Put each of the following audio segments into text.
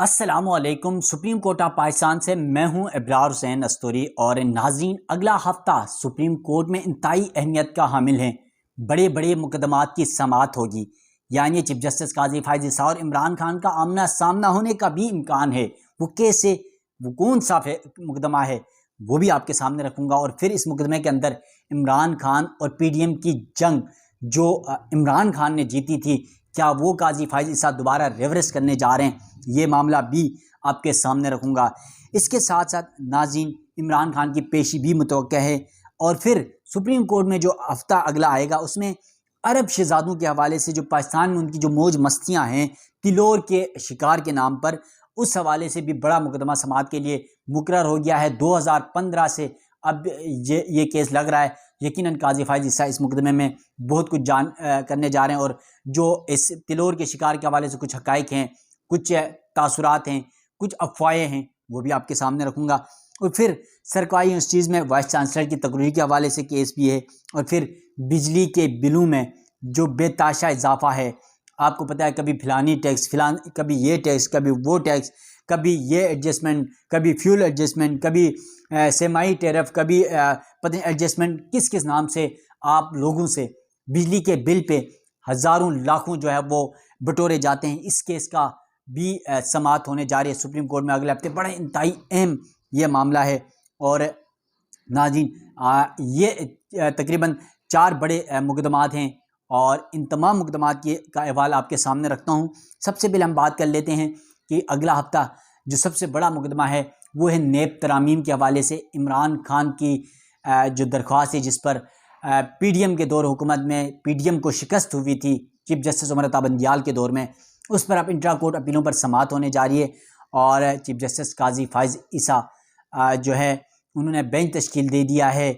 السلام علیکم۔ Supreme court of Pakistan سے میں ہوں ابرار حسین استوری۔ اور ناظرین، اگلا ہفتہ سپریم کورٹ میں انتہائی اہمیت کا حامل ہے۔ بڑے بڑے مقدمات کی سماعت ہوگی، یعنی چیف جسٹس قاضی فائز عیسیٰ اور عمران خان کا آمنا سامنا ہونے کا بھی امکان ہے۔ وہ کیسے، وہ کون سا مقدمہ ہے، وہ بھی آپ کے سامنے رکھوں گا۔ اور پھر اس مقدمے کے اندر عمران خان اور پی ڈی ایم کی جنگ جو عمران خان نے جیتی تھی، کیا وہ قاضی فائز عیسیٰ دوبارہ ریورس کرنے جا رہے ہیں؟ یہ معاملہ بھی آپ کے سامنے رکھوں گا۔ اس کے ساتھ ساتھ ناظرین، عمران خان کی پیشی بھی متوقع ہے۔ اور پھر سپریم کورٹ میں جو ہفتہ اگلا آئے گا، اس میں عرب شہزادوں کے حوالے سے جو پاکستان میں ان کی جو موج مستیاں ہیں تلور کے شکار کے نام پر، اس حوالے سے بھی بڑا مقدمہ سماعت کے لیے مقرر ہو گیا ہے۔ 2015 سے اب یہ کیس لگ رہا ہے۔ یقیناً قاضی فائز عیسیٰ اس مقدمے میں بہت کچھ کرنے جا رہے ہیں، اور جو اس تلور کے شکار کے حوالے سے کچھ حقائق ہیں، کچھ تاثرات ہیں، کچھ افواہیں ہیں، وہ بھی آپ کے سامنے رکھوں گا۔ اور پھر سرکاری یونیورسٹیز میں وائس چانسلر کی تقرری کے حوالے سے کیس بھی ہے۔ اور پھر بجلی کے بلوں میں جو بے تحاشا اضافہ ہے، آپ کو پتہ ہے کبھی فلانی ٹیکس، کبھی یہ ٹیکس، کبھی وہ ٹیکس، کبھی یہ ایڈجسٹمنٹ، کبھی فیول ایڈجسٹمنٹ، کبھی سیمائی ٹیرف، کبھی پتہ نہیں ایڈجسٹمنٹ کس نام سے آپ لوگوں سے بجلی کے بل پہ ہزاروں لاکھوں جو ہے وہ بٹورے جاتے ہیں۔ اس کیس کا بھی سماعت ہونے جا رہی ہے سپریم کورٹ میں اگلے ہفتے۔ بڑا انتہائی اہم یہ معاملہ ہے۔ اور ناظرین، یہ تقریباً 4 بڑے مقدمات ہیں، اور ان تمام مقدمات کا احوال آپ کے سامنے رکھتا ہوں۔ سب سے پہلے ہم بات کر لیتے ہیں کہ اگلا ہفتہ جو سب سے بڑا مقدمہ ہے وہ ہے نیب ترامیم کے حوالے سے عمران خان کی جو درخواست ہے، جس پر پی ڈی ایم کے دور حکومت میں پی ڈی ایم کو شکست ہوئی تھی چیف جسٹس عمر عطا بندیال کے دور میں، اس پر اب انٹرا کورٹ اپیلوں پر سماعت ہونے جا رہی ہے۔ اور چیف جسٹس قاضی فائز عیسیٰ جو ہے انہوں نے بینچ تشکیل دے دیا ہے۔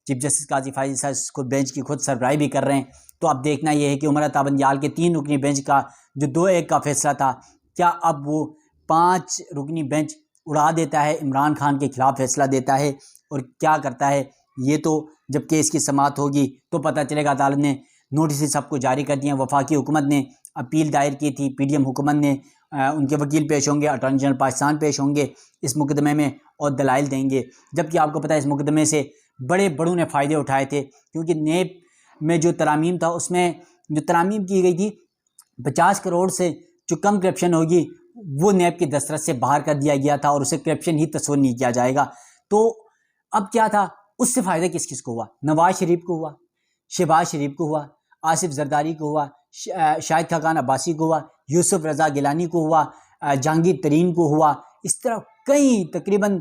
چیف جسٹس قاضی فائز عیسیٰ اس کو بینچ کی خود سربراہی بھی کر رہے ہیں۔ تو اب دیکھنا یہ ہے کہ عمر عطا بندیال کے 3 رکنی بینچ کا جو 2-1 کا فیصلہ تھا، کیا اب وہ 5 رکنی بینچ اڑا دیتا ہے، عمران خان کے خلاف فیصلہ دیتا ہے، اور کیا کرتا ہے؟ یہ تو جب کیس کی سماعت ہوگی تو پتہ چلے گا۔ عدالت نے نوٹسز سب کو جاری کر دیے ہیں۔ وفاقی حکومت نے اپیل دائر کی تھی، پی ڈی ایم حکومت نے، ان کے وکیل پیش ہوں گے، اٹارنی جنرل پاکستان پیش ہوں گے اس مقدمے میں اور دلائل دیں گے۔ جبکہ آپ کو پتہ ہے اس مقدمے سے بڑوں نے فائدے اٹھائے تھے، کیونکہ نیب میں جو ترامیم تھا، اس میں جو ترامیم کی گئی تھی 50 کروڑ سے جو کم کرپشن ہوگی وہ نیب کی دسترس سے باہر کر دیا گیا تھا، اور اسے کرپشن ہی تصور نہیں کیا جائے گا۔ تو اب کیا تھا، اس سے فائدہ کس کو ہوا؟ نواز شریف کو ہوا، شہباز شریف کو ہوا، آصف زرداری کو ہوا، شاہد خاقان عباسی کو ہوا، یوسف رضا گیلانی کو ہوا، جہانگیر ترین کو ہوا۔ اس طرح کئی تقریباً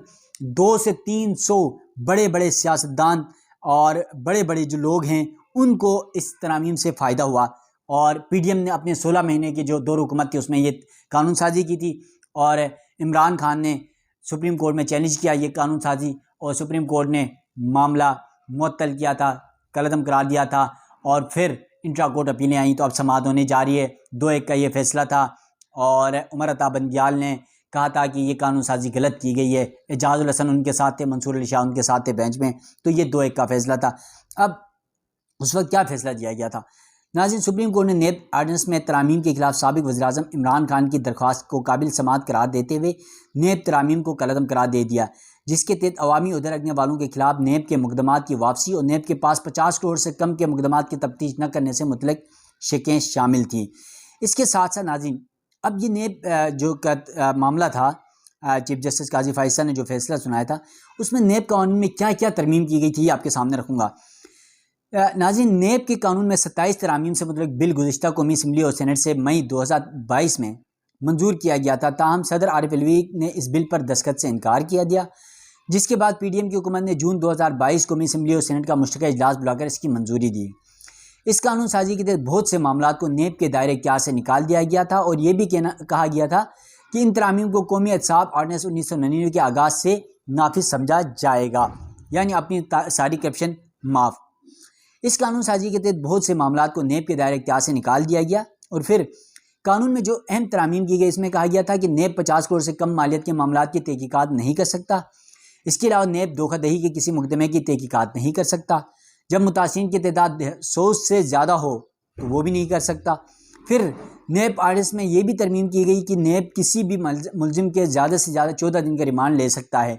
200 سے 300 بڑے سیاستدان اور بڑے جو لوگ ہیں ان کو اس ترامیم سے فائدہ ہوا۔ اور پی ڈی ایم نے اپنے 16 مہینے کی جو دور حکومت تھی اس میں یہ قانون سازی کی تھی، اور عمران خان نے سپریم کورٹ میں چیلنج کیا یہ قانون سازی، اور سپریم کورٹ نے معاملہ معطل کیا تھا، کالعدم قرار دیا تھا، اور پھر انٹرا کورٹ اپیلیں آئیں۔ تو اب سماعت ہونے جا رہی ہے۔ 2-1 کا یہ فیصلہ تھا، اور عمر عطا بندیال نے کہا تھا کہ یہ قانون سازی غلط کی گئی ہے۔ اعجاز الحسن ان کے ساتھ تھے، منصور علی شاہ ان کے ساتھ تھے بینچ میں۔ تو یہ 2-1 کا فیصلہ تھا۔ اب اس وقت کیا فیصلہ دیا گیا تھا؟ ناظرین، سپریم کورٹ نے نیب آرڈیننس میں ترامیم کے خلاف سابق وزیراعظم عمران خان کی درخواست کو قابل سماعت قرار دیتے ہوئے نیب ترامیم کو کالعدم قرار دے دیا، جس کے تحت عوامی عہدے رکھنے والوں کے خلاف نیب کے مقدمات کی واپسی اور نیب کے پاس 50 کروڑ سے کم کے مقدمات کی تفتیش نہ کرنے سے متعلق شکیں شامل تھیں۔ اس کے ساتھ ساتھ ناظرین، اب یہ نیب جو معاملہ تھا، چیف جسٹس قاضی فائز عیسیٰ نے جو فیصلہ سنایا تھا، اس میں نیب قانون میں کیا ترمیم کی گئی تھی یہ آپ کے سامنے رکھوں گا۔ ناظرین، نیب کے قانون میں 27 ترامیم سے متعلق بل گزشتہ قومی اسمبلی اور سینٹ سے مئی 2022 میں منظور کیا گیا تھا، تاہم صدر عارف علوی نے اس بل پر دستخط سے انکار کیا دیا، جس کے بعد پی ڈی ایم کی حکومت نے جون 2022 قومی اسمبلی اور سینٹ کا مشترکہ اجلاس بلا کر اس کی منظوری دی۔ اس قانون سازی کے تحت بہت سے معاملات کو نیب کے دائرۂ اختیار سے نکال دیا گیا تھا، اور یہ بھی کہا گیا تھا کہ ان ترامیم کو قومی احتساب آرڈیننس 1999 کے آغاز سے نافذ سمجھا جائے گا، یعنی اپنی ساری کرپشن معاف۔ اس قانون سازی کے تحت بہت سے معاملات کو نیب کے دائرۂ اختیار سے نکال دیا گیا، اور پھر قانون میں جو اہم ترامیم کی گئی اس میں کہا گیا تھا کہ نیب 50 کروڑ سے کم مالیت کے معاملات کی تحقیقات نہیں کر سکتا۔ اس کے علاوہ نیب دھوکہ دہی کے کسی مقدمے کی تحقیقات نہیں کر سکتا۔ جب متاثرین کی تعداد 100 سے زیادہ ہو تو وہ بھی نہیں کر سکتا۔ پھر نیب آرڈرز میں یہ بھی ترمیم کی گئی کہ نیب کسی بھی ملزم کے زیادہ سے زیادہ 14 دن کا ریمانڈ لے سکتا ہے،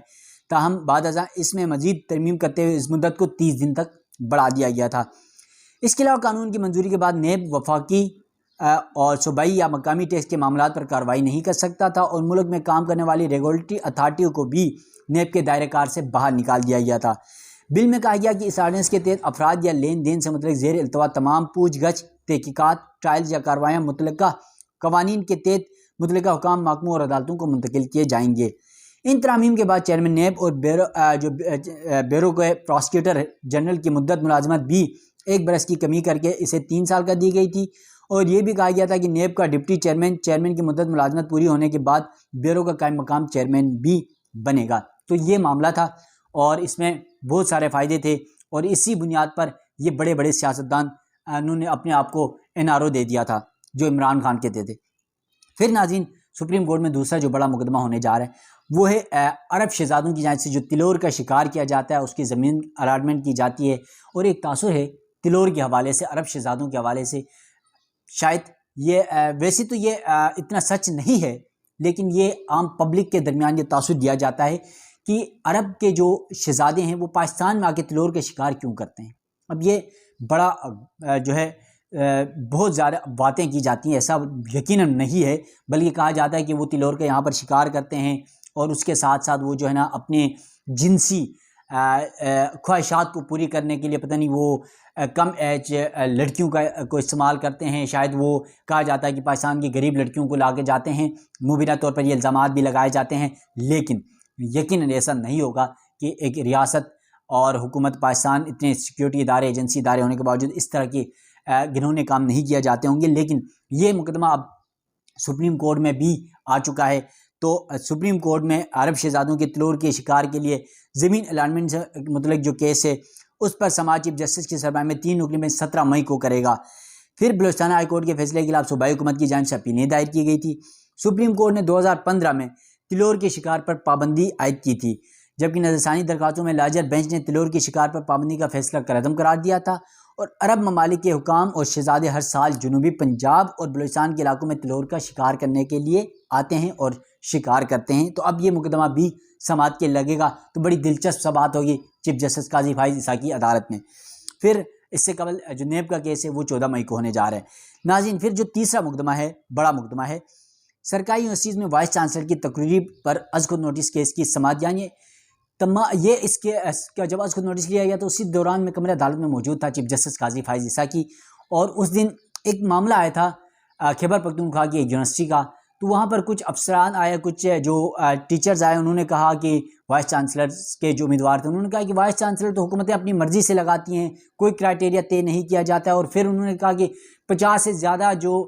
تاہم بعد ازاں اس میں مزید ترمیم کرتے ہوئے اس مدت کو 30 دن تک بڑھا دیا گیا تھا۔ اس کے علاوہ قانون کی منظوری کے بعد نیب وفاقی اور صوبائی یا مقامی ٹیکس کے معاملات پر کارروائی نہیں کر سکتا تھا، اور ملک میں کام کرنے والی ریگولیٹری اتھارٹیوں کو بھی نیب کے دائرہ کار سے باہر نکال دیا گیا تھا۔ بل میں کہا گیا کہ اس آرڈیننس کے تحت افراد یا لین دین سے متعلق زیر التوا تمام پوچھ گچھ، تحقیقات، ٹرائلز یا کارروائیاں متعلقہ قوانین کے تحت متعلقہ حکام، محکموں اور عدالتوں کو منتقل کیے جائیں گے۔ ان ترامیم کے بعد چیئرمین نیب اور بیورو کے پراسیکیوٹر جنرل کی مدت ملازمت بھی 1 برس کی کمی کر کے اسے 3 سال کا دی گئی تھی، اور یہ بھی کہا گیا تھا کہ نیب کا ڈپٹی چیئرمین کی مدت ملازمت پوری ہونے کے بعد بیورو کا قائم مقام چیئرمین بھی بنے گا۔ تو یہ معاملہ تھا، اور اس میں بہت سارے فائدے تھے، اور اسی بنیاد پر یہ بڑے بڑے سیاستدان انہوں نے اپنے آپ کو NRO دے دیا تھا جو عمران خان کہتے تھے۔ پھر ناظرین، سپریم کورٹ میں دوسرا جو بڑا مقدمہ ہونے جا رہا ہے وہ ہے عرب شہزادوں کی جانب سے جو تلور کا شکار کیا جاتا ہے، اس کی زمین الاٹمنٹ کی جاتی ہے، اور ایک تاثر ہے تلور کے حوالے سے، عرب شہزادوں کے حوالے سے۔ شاید یہ ویسے تو یہ اتنا سچ نہیں ہے، لیکن یہ عام پبلک کے درمیان یہ تاثر دیا جاتا ہے کہ عرب کے جو شہزادے ہیں وہ پاکستان میں آ کے تلور کے شکار کیوں کرتے ہیں۔ اب یہ بڑا جو ہے بہت زیادہ باتیں کی جاتی ہیں، ایسا یقیناً نہیں ہے، بلکہ کہا جاتا ہے کہ وہ تلور کے یہاں پر شکار کرتے ہیں، اور اس کے ساتھ ساتھ وہ جو ہے نا اپنے جنسی خواہشات کو پوری کرنے کے لیے پتہ نہیں وہ کم ایج لڑکیوں کو استعمال کرتے ہیں۔ شاید وہ کہا جاتا ہے کہ پاکستان کی غریب لڑکیوں کو لا کے جاتے ہیں، مبینہ طور پر یہ الزامات بھی لگائے جاتے ہیں، لیکن یقیناً ایسا نہیں ہوگا کہ ایک ریاست اور حکومت پاکستان اتنے سیکیورٹی ادارے، ایجنسی ادارے ہونے کے باوجود اس طرح کی گھنونے کام نہیں کیا جاتے ہوں گے۔ لیکن یہ مقدمہ اب سپریم کورٹ میں بھی آ چکا ہے، تو سپریم کورٹ میں عرب شہزادوں کے تلور کے شکار کے لیے زمین الاٹمنٹ سے متعلق جو کیس ہے اس پر سماعت چیف جسٹس کی سربراہی میں 3 رکنی بینچ 17 مئی کو کرے گا۔ پھر بلوچستان ہائی کورٹ کے فیصلے کے خلاف صوبائی حکومت کی جانب سے اپیلیں دائر کی گئی تھی۔ سپریم کورٹ نے 2015 میں تلور کے شکار پر پابندی عائد کی تھی، جبکہ نظر ثانی درخواستوں میں لارجر بینچ نے تلور کے شکار پر پابندی کا فیصلہ کالعدم قرار دیا تھا، اور عرب ممالک کے حکام اور شہزادے ہر سال جنوبی پنجاب اور بلوچستان کے علاقوں میں تلور کا شکار کرنے کے لیے آتے ہیں اور شکار کرتے ہیں۔ تو اب یہ مقدمہ بھی سماعت کے لگے گا، تو بڑی دلچسپ سا بات ہوگی چیف جسٹس قاضی فائز عیسیٰ کی عدالت میں۔ پھر اس سے قبل جو نیب کا کیس ہے وہ 14 مئی کو ہونے جا رہا ہے۔ ناظرین، پھر جو تیسرا مقدمہ ہے، بڑا مقدمہ ہے، سرکاری یونیورسٹیز میں وائس چانسلر کی تقرری پر از خود نوٹس کیس کی سماعت، یعنی یہ اس کا جب از خود نوٹس لیا گیا تو اسی دوران میں کمرہ عدالت میں موجود تھا چیف جسٹس قاضی فائز عیسیٰ کی، اور اس دن ایک معاملہ آیا تھا خیبر پختونخوا کی ایک یونیورسٹی کا، تو وہاں پر کچھ افسران آئے، کچھ جو ٹیچرز آئے، انہوں نے کہا کہ وائس چانسلر کے جو امیدوار تھے انہوں نے کہا کہ وائس چانسلر تو حکومتیں اپنی مرضی سے لگاتی ہیں، کوئی کرائٹیریا طے نہیں کیا جاتا ہے، اور پھر انہوں نے کہا کہ 50 سے زیادہ جو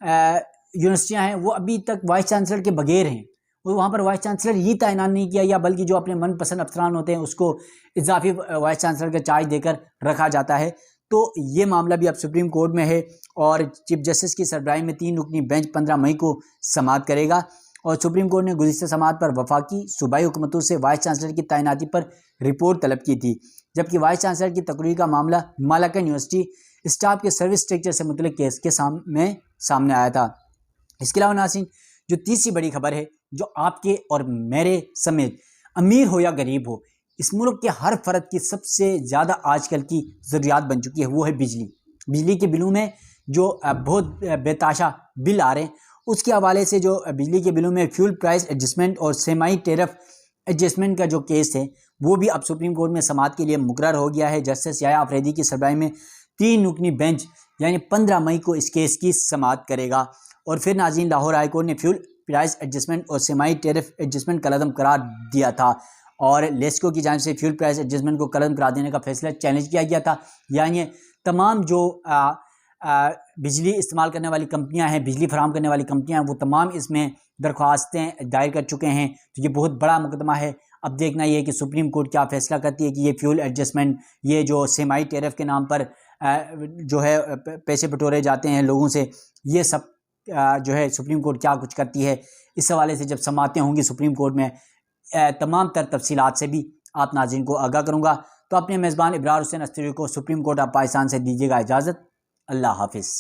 یونیورسٹیاں ہیں وہ ابھی تک وائس چانسلر کے بغیر ہیں، وہاں پر وائس چانسلر ہی تعینات نہیں کیا گیا، بلکہ جو اپنے من پسند افسران ہوتے ہیں اس کو اضافی وائس چانسلر کا چارج دے کر رکھا جاتا ہے۔ تو یہ معاملہ بھی اب سپریم کورٹ میں ہے، اور چیف جسٹس کی سربراہی میں 3 رکنی بینچ 15 مئی کو سماعت کرے گا، اور سپریم کورٹ نے گزشتہ سماعت پر وفاقی صوبائی حکومتوں سے وائس چانسلر کی تعیناتی پر رپورٹ طلب کی تھی، جبکہ وائس چانسلر کی تقرری کا معاملہ مالاکنڈ یونیورسٹی اسٹاف کے سروس اسٹرکچر سے متعلق کیس کے سامنے آیا تھا۔ اس کے علاوہ ناظرین، جو تیسری بڑی خبر ہے، جو آپ کے اور میرے سمیت امیر ہو یا غریب ہو، اس ملک کے ہر فرد کی سب سے زیادہ آج کل کی ضروریات بن چکی ہے، وہ ہے بجلی۔ بجلی کے بلوں میں جو بہت بے تحاشا بل آ رہے ہیں، اس کے حوالے سے جو بجلی کے بلوں میں فیول پرائس ایڈجسٹمنٹ اور سیمائی ٹیرف ایڈجسٹمنٹ کا جو کیس ہے وہ بھی اب سپریم کورٹ میں سماعت کے لیے مقرر ہو گیا ہے۔ جسٹس یحییٰ آفریدی کی سربراہی میں 3 رکنی بینچ یعنی 15 مئی کو اس کیس کی سماعت کرے گا۔ اور پھر ناظرین، لاہور ہائی کورٹ نے فیول پرائس ایڈجسٹمنٹ اور سیمائی ٹیرف ایڈجسٹمنٹ کالعدم قرار دیا تھا، اور لیسکو کی جانب سے فیول پرائس ایڈجسٹمنٹ کو کالعدم قرار دینے کا فیصلہ چیلنج کیا گیا تھا، یعنی تمام جو بجلی استعمال کرنے والی کمپنیاں ہیں، بجلی فراہم کرنے والی کمپنیاں ہیں، وہ تمام اس میں درخواستیں دائر کر چکے ہیں۔ تو یہ بہت بڑا مقدمہ ہے، اب دیکھنا یہ ہے کہ سپریم کورٹ کیا فیصلہ کرتی ہے کہ یہ فیول ایڈجسٹمنٹ، یہ جو سیمائی ٹیرف کے نام پر جو ہے پیسے بٹورے جاتے ہیں لوگوں سے، یہ سب جو ہے سپریم کورٹ کیا کچھ کرتی ہے، اس حوالے سے جب سماعتیں ہوں گی سپریم کورٹ میں تمام تر تفصیلات سے بھی آپ ناظرین کو آگاہ کروں گا۔ تو اپنے میزبان ابرار حسین استوری کو سپریم کورٹ آف پاکستان سے دیجیے گا اجازت۔ اللہ حافظ۔